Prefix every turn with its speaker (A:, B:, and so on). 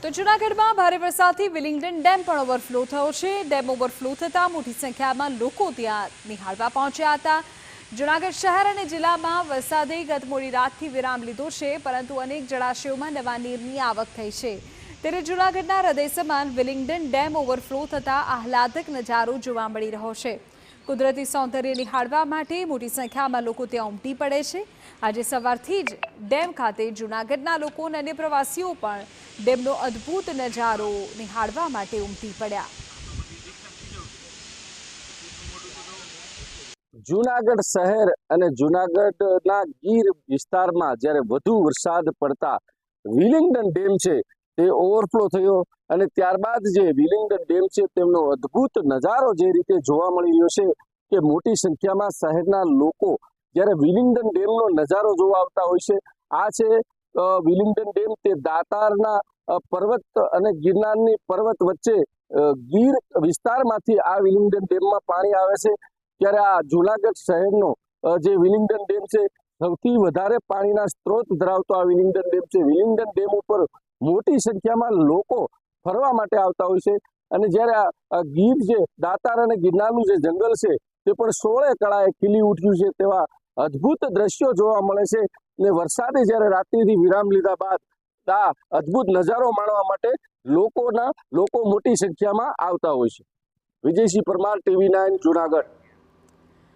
A: તો જૂનાગઢમાં ભારે વરસાદથી વિલિંગડન ડેમ પણ ઓવરફ્લો થયો છે। ડેમ ઓવરફ્લો થતાં મોટી સંખ્યામાં લોકો ત્યાં નિહાળવા પહોંચ્યા હતા। જૂનાગઢ શહેર અને જિલ્લામાં વરસાદે ગત મોડી રાતથી વિરામ લીધો છે, પરંતુ અનેક જળાશયોમાં નવા નીરની આવક થઈ છે। ત્યારે જૂનાગઢના હૃદય સમાન વિલિંગડન ડેમ ઓવરફ્લો થતાં આહલાદક નજારો જોવા મળી રહ્યો છે। કુદરતી સૌંદર્ય નિહાળવા માટે મોટી સંખ્યામાં લોકો ત્યાં ઉમટી પડે છે। આજે સવારથી જ ડેમ ખાતે જૂનાગઢના લોકો અને અન્ય પ્રવાસીઓ પણ ડેમનો અદ્ભુત નજારો નિહાળવા માટે ઉમટી પડ્યા।
B: જૂનાગઢ શહેર અને જૂનાગઢના ગીર વિસ્તારમાં જ્યારે વધુ વરસાદ પડતા વિલિંગડન ડેમ છે તે ઓવરફ્લો થયો અને ત્યારબાદ જે વિલિંગડન ડેમ છે તેમનો અદ્ભુત નજારો જે રીતે જોવા મળી રહ્યો છે કે મોટી સંખ્યામાં શહેરના લોકો જ્યારે વિલિંગડન ડેમનો નજારો જોવા આવતા હોય છે। આ છે વિલિંગડન ડેમ, તે દાતારના પર્વત અને ગિરનારની પર્વત વચ્ચે ગીર વિસ્તારમાંથી આ વિલિંગડન ડેમમાં પાણી આવે છે। ત્યારે આ જૂનાગઢ શહેરનો જે વિલિંગડન ડેમ છે સૌથી વધારે પાણીના સ્ત્રોત ધરાવતો આ વિલિંગડન ડેમ છે। વિલિંગડન ડેમ ઉપર મોટી સંખ્યામાં લોકો ફરવા માટે આવતા હોય છે અને જ્યારે આ ગીર જે દાતાર અને ગિરનારનું જે જંગલ છે તે પણ 16 કળાએ ખીલી ઉઠ્યું છે તેવા અદ્ભુત દ્રશ્યો જોવા મળે છે। અને વરસાદે જ્યારે રાત્રિથી વિરામ લીધા બાદ આ અદ્ભુત નજારો માણવા માટે લોકો મોટી સંખ્યામાં આવતા હોય છે। વિજયસિંહ પરમાર, TV9 જૂનાગઢ।